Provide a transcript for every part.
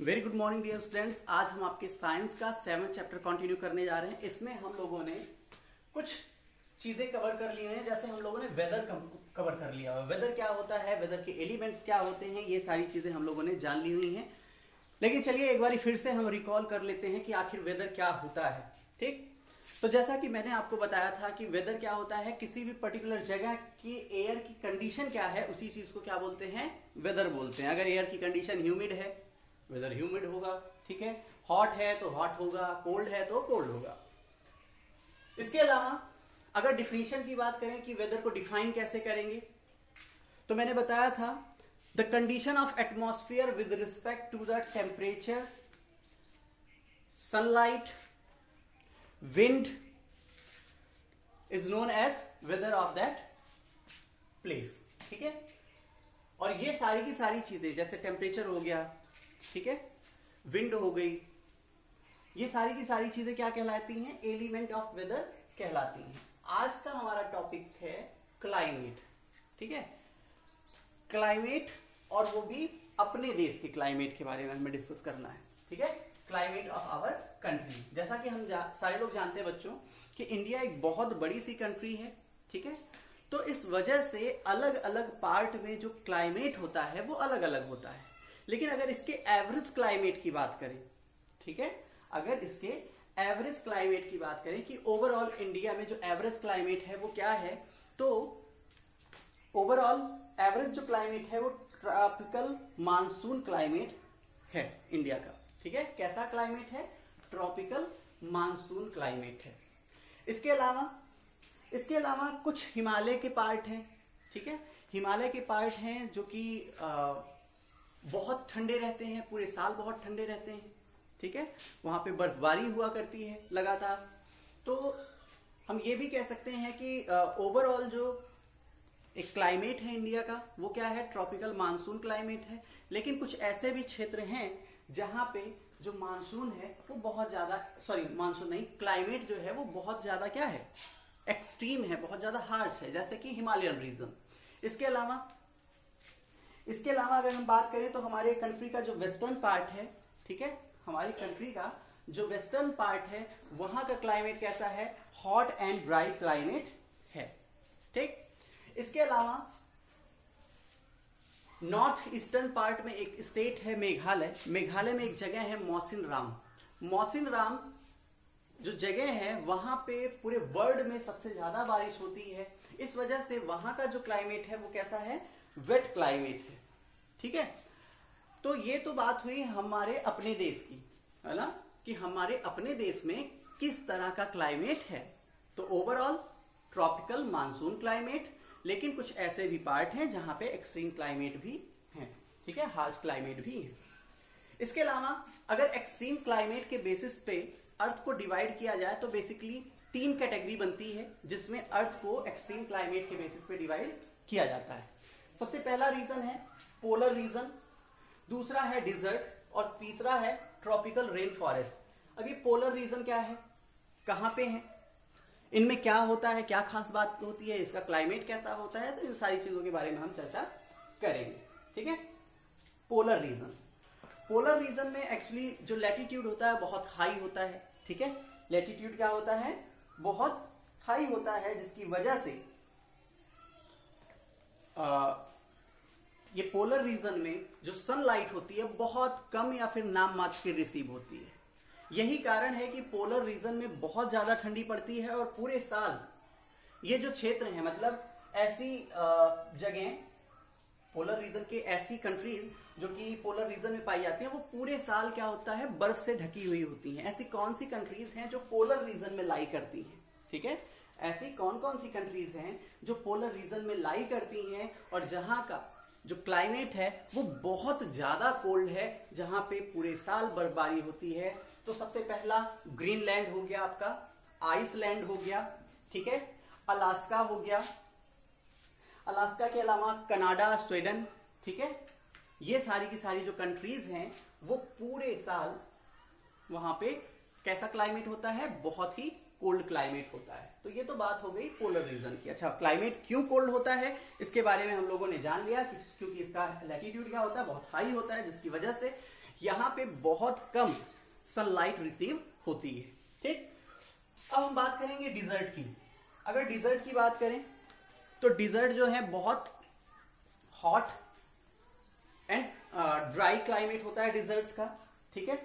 Very good morning dear students. आज हम आपके साइंस का 7th चैप्टर कंटिन्यू करने जा रहे हैं। इसमें हम लोगों ने कुछ चीज़ें कवर कर ली हैं। जैसे हम लोगों ने वेदर कवर कर लिया हुआ। वेदर क्या होता है, वेदर के एलिमेंट्स क्या होते हैं, ये सारी चीज़ें हम लोगों ने जान ली हुई हैं। लेकिन चलिए एक बार फिर से हम रिकॉल कर लेते हैं कि आखिर वेदर क्या होता है। ठीक, तो जैसा कि मैंने आपको बताया था कि वेदर क्या होता है, किसी भी पर्टिकुलर जगह की एयर की कंडीशन क्या है उसी चीज़ को क्या बोलते हैं, वेदर बोलते हैं। अगर एयर की कंडीशन ह्यूमिड है, वेदर ह्यूमिड होगा। ठीक है, हॉट है तो हॉट होगा, कोल्ड है तो कोल्ड होगा। इसके अलावा अगर डिफिनीशन की बात करें कि वेदर को डिफाइन कैसे करेंगे, तो मैंने बताया था the condition of atmosphere with respect to the temperature, sunlight, wind is known as weather of that place. ठीक है, और ये सारी की सारी चीजें जैसे टेम्परेचर हो गया, ठीक है, विंड हो गई, ये सारी की सारी चीजें क्या कहलाती हैं, एलिमेंट ऑफ वेदर कहलाती हैं। आज का हमारा टॉपिक है क्लाइमेट। ठीक है, क्लाइमेट, और वो भी अपने देश के क्लाइमेट के बारे में हमें डिस्कस करना है। ठीक है, क्लाइमेट ऑफ आवर कंट्री। जैसा कि हम सारे लोग जानते हैं बच्चों कि इंडिया एक बहुत बड़ी सी कंट्री है। ठीक है, तो इस वजह से अलग अलग पार्ट में जो क्लाइमेट होता है वो अलग अलग होता है। लेकिन अगर इसके एवरेज क्लाइमेट की बात करें, ठीक है, अगर इसके एवरेज क्लाइमेट की बात करें कि ओवरऑल इंडिया में जो एवरेज क्लाइमेट है वो क्या है, तो ओवरऑल एवरेज जो क्लाइमेट है वो ट्रॉपिकल मानसून क्लाइमेट है इंडिया का। ठीक है, कैसा क्लाइमेट है, ट्रॉपिकल मानसून क्लाइमेट है। इसके अलावा कुछ हिमालय के पार्ट हैं। ठीक है, हिमालय के पार्ट हैं जो कि बहुत ठंडे रहते हैं, पूरे साल बहुत ठंडे रहते हैं। ठीक है, वहाँ पे बर्फबारी हुआ करती है लगातार। तो हम ये भी कह सकते हैं कि ओवरऑल जो एक क्लाइमेट है इंडिया का वो क्या है, ट्रॉपिकल मानसून क्लाइमेट है। लेकिन कुछ ऐसे भी क्षेत्र हैं जहाँ पे जो मानसून है वो बहुत ज़्यादा, सॉरी मानसून नहीं, क्लाइमेट जो है वो बहुत ज़्यादा क्या है, एक्सट्रीम है, बहुत ज़्यादा हार्श है, जैसे कि हिमालयन रीजन। इसके अलावा अगर हम बात करें तो हमारे कंट्री का जो वेस्टर्न पार्ट है, ठीक है, हमारी कंट्री का जो वेस्टर्न पार्ट है वहां का क्लाइमेट कैसा है, हॉट एंड ड्राई क्लाइमेट है। ठीक, इसके अलावा नॉर्थ ईस्टर्न पार्ट में एक स्टेट है मेघालय। मेघालय में एक जगह है मौसिन राम। मौसिन राम जो जगह है वहां पे पूरे वर्ल्ड में सबसे ज्यादा बारिश होती है। इस वजह से वहां का जो क्लाइमेट है वो कैसा है, वेट क्लाइमेट है। ठीक है, तो ये तो बात हुई हमारे अपने देश की, है ना, कि हमारे अपने देश में किस तरह का क्लाइमेट है। तो ओवरऑल ट्रॉपिकल मानसून क्लाइमेट, लेकिन कुछ ऐसे भी पार्ट हैं जहां पे एक्सट्रीम क्लाइमेट भी है। ठीक है, हार्श क्लाइमेट भी है। इसके अलावा अगर एक्सट्रीम क्लाइमेट के बेसिस पे अर्थ को डिवाइड किया जाए तो बेसिकली 3 कैटेगरी बनती है जिसमें अर्थ को एक्सट्रीम क्लाइमेट के बेसिस पे डिवाइड किया जाता है। सबसे पहला रीजन है पोलर रीजन, दूसरा है डिजर्ट और तीसरा है ट्रॉपिकल रेन फॉरेस्ट। अब ये पोलर रीजन क्या है, कहाँ पे है, इनमें क्या होता है, क्या खास बात होती है, इसका क्लाइमेट कैसा होता है, तो इन सारी चीजों के बारे में हम चर्चा करेंगे। ठीक है, पोलर रीजन में एक्चुअली जो लैटिट्यूड होता है बहुत हाई होता है। ठीक है, लैटिट्यूड क्या होता है, बहुत हाई होता है, जिसकी वजह से ये पोलर रीजन में जो सनलाइट होती है बहुत कम या फिर नाम मात्र की रिसीव होती है। यही कारण है कि पोलर रीजन में बहुत ज्यादा ठंडी पड़ती है और पूरे साल ये जो क्षेत्र है, मतलब ऐसी जगह, पोलर रीजन के ऐसी कंट्रीज जो कि पोलर रीजन में पाई जाती है वो पूरे साल क्या होता है, बर्फ से ढकी हुई होती हैं। ऐसी कौन सी कंट्रीज हैं जो पोलर रीजन में लाई करती हैं, ठीक है, ऐसी कौन कौन सी कंट्रीज हैं जो पोलर रीजन में लाई करती हैं और जहां का जो क्लाइमेट है वो बहुत ज्यादा कोल्ड है, जहां पे पूरे साल बर्फबारी होती है। तो सबसे पहला ग्रीनलैंड हो गया आपका, आइसलैंड हो गया, ठीक है, अलास्का हो गया, अलास्का के अलावा कनाडा, स्वीडन। ठीक है, ये सारी की सारी जो कंट्रीज हैं वो पूरे साल वहां पे कैसा क्लाइमेट होता है, बहुत ही कोल्ड क्लाइमेट होता है। तो ये तो बात हो गई पोलर रीजन की। अच्छा, क्लाइमेट क्यों कोल्ड होता है इसके बारे में हम लोगों ने जान लिया, क्योंकि इसका लैटिट्यूड क्या होता है, बहुत हाई होता है, जिसकी वजह से यहाँ पे बहुत कम सनलाइट रिसीव होती है। ठीक, अब हम बात करेंगे डिजर्ट की। अगर डिजर्ट की बात करें तो डिजर्ट जो है बहुत हॉट एंड ड्राई क्लाइमेट होता है डिजर्ट्स का। ठीक है,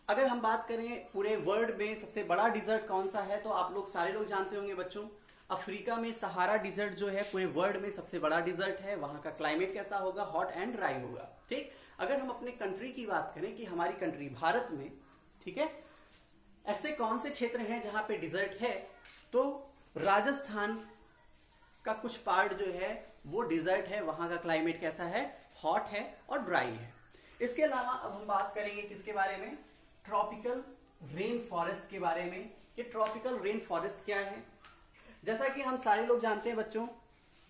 अगर हम बात करें पूरे वर्ल्ड में सबसे बड़ा डिजर्ट कौन सा है, तो आप लोग सारे लोग जानते होंगे बच्चों, अफ्रीका में सहारा डिजर्ट जो है पूरे वर्ल्ड में सबसे बड़ा डिजर्ट है। वहां का क्लाइमेट कैसा होगा, हॉट एंड ड्राई होगा। ठीक, अगर हम अपने कंट्री की बात करें कि हमारी कंट्री भारत में, ठीक है, ऐसे कौन से क्षेत्र हैं जहां पे डिजर्ट है, तो राजस्थान का कुछ पार्ट जो है वो डिजर्ट है, वहां का क्लाइमेट कैसा है, हॉट है और ड्राई है। इसके अलावा अब हम बात करेंगे किसके बारे में, ट्रॉपिकल रेन फॉरेस्ट के बारे में। ये ट्रॉपिकल रेन फॉरेस्ट क्या है, जैसा कि हम सारे लोग जानते हैं बच्चों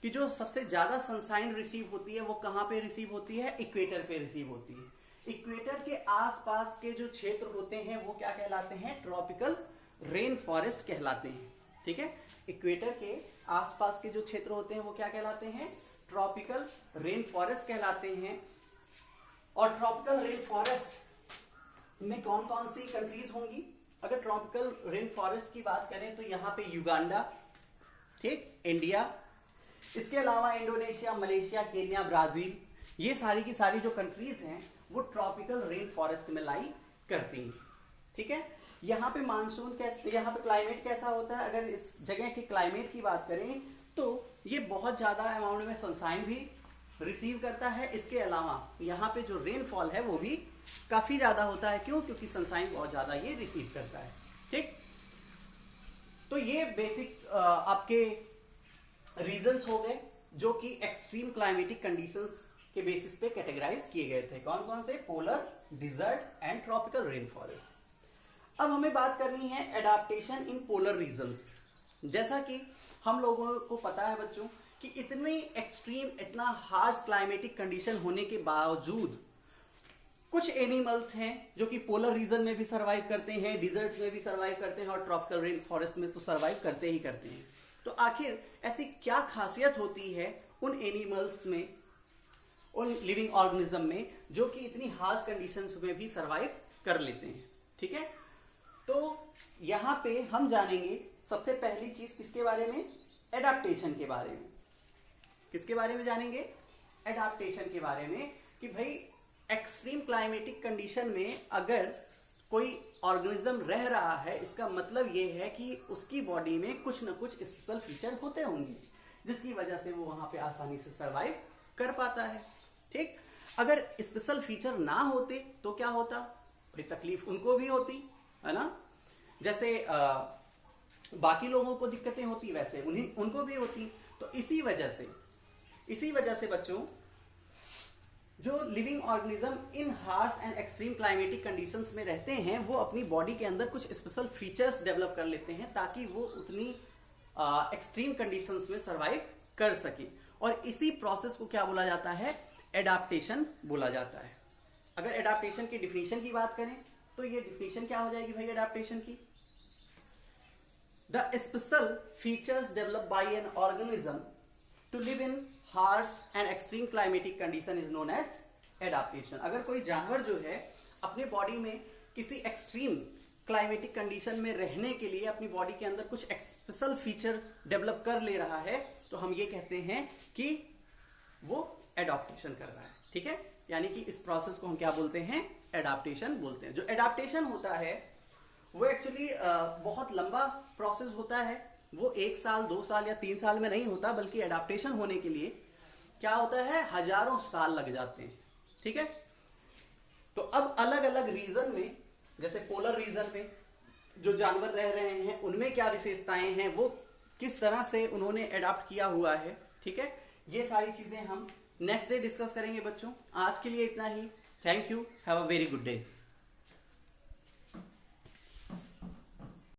कि जो सबसे ज्यादा सनशाइन रिसीव होती है वो कहाँ पे रिसीव होती है, इक्वेटर पे रिसीव होती है। इक्वेटर के आसपास के जो क्षेत्र होते हैं वो क्या कहलाते हैं, ट्रॉपिकल रेन फॉरेस्ट कहलाते हैं। ठीक है, इक्वेटर के आसपास के जो क्षेत्र होते हैं वो क्या कहलाते हैं, ट्रॉपिकल रेन फॉरेस्ट कहलाते हैं। और ट्रॉपिकल रेन फॉरेस्ट में कौन कौन सी कंट्रीज होंगी, अगर ट्रॉपिकल रेन फॉरेस्ट की बात करें तो यहाँ पे युगांडा, ठीक, इंडिया, इसके अलावा इंडोनेशिया, मलेशिया, केन्या, ब्राजील, ये सारी की सारी जो कंट्रीज हैं वो ट्रॉपिकल रेन फॉरेस्ट में लाई करती हैं। ठीक है, यहाँ पे मानसून कैसे, यहाँ पे क्लाइमेट कैसा होता है, अगर इस जगह के क्लाइमेट की बात करें तो ये बहुत ज़्यादा अमाउंट में सनशाइन भी रिसीव करता है। इसके अलावा यहाँ पे जो रेनफॉल है वो भी काफ़ी ज़्यादा होता है। क्यों, क्योंकि सनशाइन बहुत ज़्यादा ये रिसीव करता है। ठीक, तो ये बेसिक आपके रीजंस हो गए जो कि एक्सट्रीम क्लाइमेटिक कंडीशंस के बेसिस पे कैटेगराइज किए गए थे। कौन कौन से, polar, desert and tropical rainforest. अब हमें बात करनी है एडाप्टेशन इन पोलर रीजन्स। जैसा कि हम लोगों को पता है बच्चों कि इतनी एक्सट्रीम, इतना हार्श क्लाइमेटिक कंडीशन होने के बावजूद कुछ एनिमल्स हैं जो कि पोलर रीजन में भी सर्वाइव करते हैं, डिजर्ट में भी सर्वाइव करते हैं और ट्रॉपिकल रेन फॉरेस्ट में तो सर्वाइव करते ही करते हैं। तो आखिर ऐसी क्या खासियत होती है उन एनिमल्स में, उन लिविंग ऑर्गेनिज्म में जो कि इतनी हार्श कंडीशंस में भी सर्वाइव कर लेते हैं। ठीक है, तो यहाँ पे हम जानेंगे सबसे पहली चीज किसके बारे में, एडाप्टेशन के बारे में। किसके बारे में जानेंगे, एडाप्टेशन के बारे में, कि भाई एक्सट्रीम क्लाइमेटिक कंडीशन में अगर कोई ऑर्गेनिज्म रह रहा है, इसका मतलब ये है कि उसकी बॉडी में कुछ ना कुछ स्पेशल फीचर होते होंगे जिसकी वजह से वो वहां पे आसानी से सर्वाइव कर पाता है। ठीक, अगर स्पेशल फीचर ना होते तो क्या होता, भाई तकलीफ उनको भी होती है ना, जैसे बाकी लोगों को दिक्कतें होती वैसे उनको भी होती। तो इसी वजह से बच्चों जो living organism in harsh and extreme climatic conditions में रहते हैं वो अपनी बॉडी के अंदर कुछ स्पेशल फीचर्स डेवलप कर लेते हैं ताकि वो उतनी एक्सट्रीम कंडीशंस में सर्वाइव कर सके। और इसी प्रोसेस को क्या बोला जाता है, एडाप्टेशन बोला जाता है। अगर एडाप्टेशन की डिफिनीशन की बात करें तो ये डिफिनीशन क्या हो जाएगी भाई एडाप्टेशन की, the special features developed by an organism to live in harsh and extreme climatic condition is known as adaptation. अगर कोई जानवर जो है अपने बॉडी में किसी एक्सट्रीम क्लाइमेटिक कंडीशन में रहने के लिए अपनी बॉडी के अंदर कुछ स्पेशल फीचर डेवलप कर ले रहा है तो हम ये कहते हैं कि वो एडाप्टेशन कर रहा है। ठीक है, यानी कि इस प्रोसेस को हम क्या बोलते हैं, एडाप्टेशन बोलते हैं। जो एडाप्टेशन होता है वो एक्चुअली बहुत लंबा प्रोसेस होता है। वो 1 साल 2 साल या 3 साल में नहीं होता, बल्कि एडाप्टेशन होने के लिए क्या होता है, हजारों साल लग जाते हैं। ठीक है, तो अब अलग अलग रीजन में, जैसे पोलर रीजन में जो जानवर रह रहे हैं उनमें क्या विशेषताएं हैं, वो किस तरह से उन्होंने एडाप्ट किया हुआ है। ठीक है, ये सारी चीजें हम नेक्स्ट डे डिस्कस करेंगे बच्चों। आज के लिए इतना ही। Thank you, have a very good day.